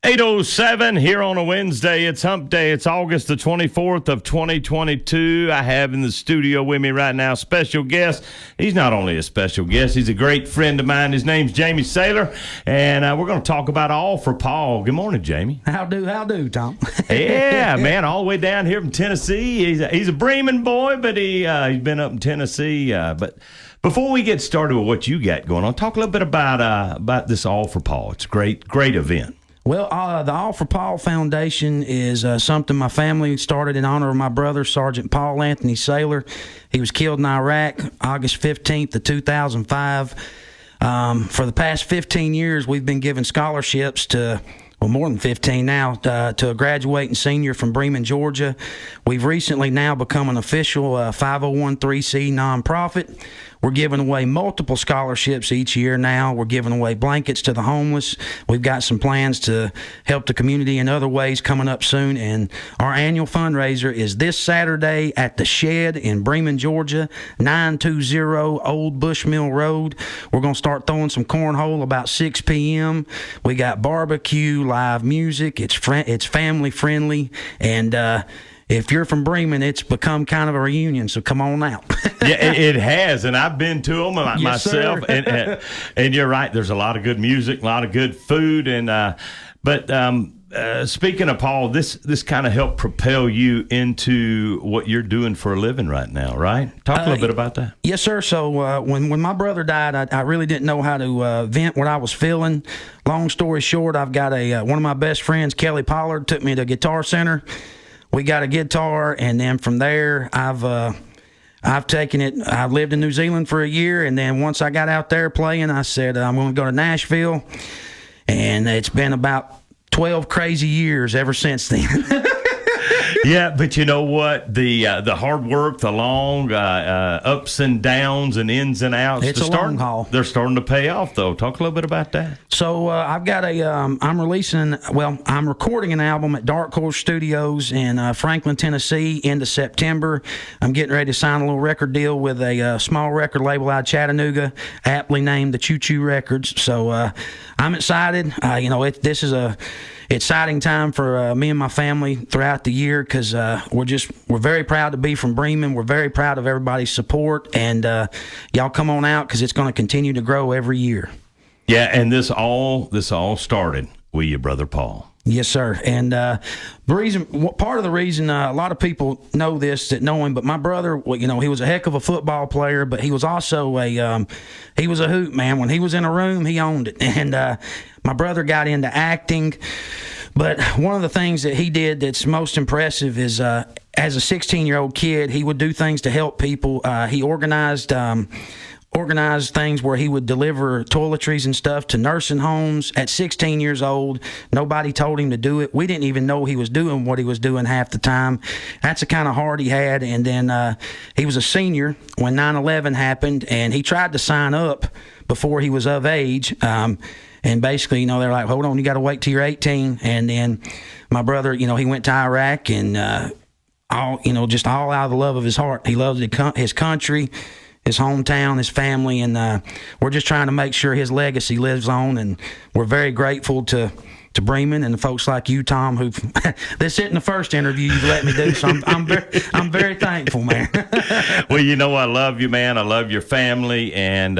8:07 here on a Wednesday. It's hump day. It's August the 24th of 2022. I have in the studio with me right now special guest. He's not only a special guest, he's a great friend of mine. His name's Jamie Saylor, and we're going to talk about All for Paul. Good morning, Jamie. How do, Tom? Yeah, man, all the way down here from Tennessee. He's a Bremen boy, but he's been up in Tennessee. But before we get started with what you got going on, talk a little bit about this All for Paul. It's a great event. Well, the All for Paul Foundation is something my family started in honor of my brother, Sergeant Paul Anthony Saylor. He was killed in Iraq August 15th of 2005. For the past 15 years, we've been giving scholarships to, well, more than 15 now, to a graduating senior from Bremen, Georgia. We've recently now become an official 501(c) nonprofit. We're giving away multiple scholarships each year now. We're giving away blankets to the homeless. We've got some plans to help the community in other ways coming up soon. And our annual fundraiser is this Saturday at the Shed in Bremen, Georgia, 920 Old Bushmill Road. We're going to start throwing some cornhole about 6 p.m. We got barbecue, live music. It's family friendly. And if you're from Bremen, it's become kind of a reunion, so come on out. Yeah, it has, and I've been to them myself. Sir. And you're right. There's a lot of good music, a lot of good food, and speaking of Paul, this kind of helped propel you into what you're doing for a living right now, right? Talk a little bit about that. Yes, sir. So when my brother died, I really didn't know how to vent what I was feeling. Long story short, I've got one of my best friends, Kelly Pollard, took me to Guitar Center. We got a guitar, and then from there, I've taken it. I lived in New Zealand for a year, and then once I got out there playing, I said I'm going to go to Nashville, and it's been about 12 crazy years ever since then. Yeah, but you know what? The hard work, the long ups and downs and ins and outs. It's a long haul. They're starting to pay off, though. Talk a little bit about that. So I've got I'm recording an album at Dark Horse Studios in Franklin, Tennessee, end of September. I'm getting ready to sign a little record deal with a small record label out of Chattanooga, aptly named the Choo Choo Records. So I'm excited. This is a exciting time for me and my family throughout the year because we're very proud to be from Bremen. We're very proud of everybody's support, and y'all come on out because it's going to continue to grow every year. Yeah, and this all started with your brother Paul. Yes, sir. And part of the reason a lot of people know this that know him, but my brother, he was a heck of a football player, but he was also he was a hoot man. When he was in a room, he owned it. And my brother got into acting, but one of the things that he did that's most impressive is as a 16-year-old kid, he would do things to help people. He organized things where he would deliver toiletries and stuff to nursing homes at 16 years old. Nobody told him to do it. We didn't even know he was doing what he was doing half the time. That's the kind of heart he had. And then he was a senior when 9/11 happened, and he tried to sign up before he was of age. And basically, they're like, hold on, you got to wait till you're 18. And then my brother, he went to Iraq, and just all out of the love of his heart. He loves his country, his hometown, his family, and we're just trying to make sure his legacy lives on. And we're very grateful to Bremen and the folks like you, Tom, who this isn't the first interview you've let me do, so I'm very thankful, man. Well, I love you, man. I love your family, and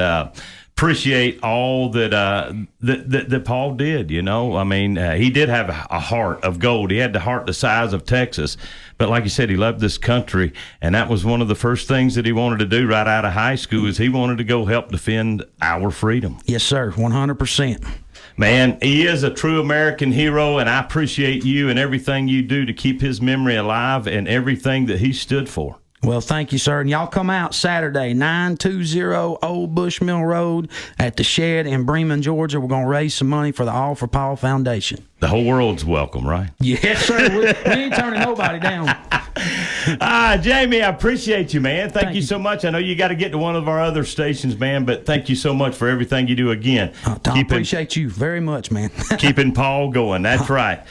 appreciate all that Paul did. He did have a heart of gold. He had the heart the size of Texas, but like you said, he loved this country, and that was one of the first things that he wanted to do right out of high school. Is he wanted to go help defend our freedom. Yes, sir, 100%. Man, he is a true American hero, and I appreciate you and everything you do to keep his memory alive and everything that he stood for. Well, thank you, sir. And y'all come out Saturday, 920 Old Bushmill Road at the Shed in Bremen, Georgia. We're going to raise some money for the All for Paul Foundation. The whole world's welcome, right? Yes, sir. We ain't turning nobody down. Jamie, I appreciate you, man. Thank you so much. I know you got to get to one of our other stations, man, but thank you so much for everything you do again. Tom, appreciate you very much, man. Keeping Paul going. That's right.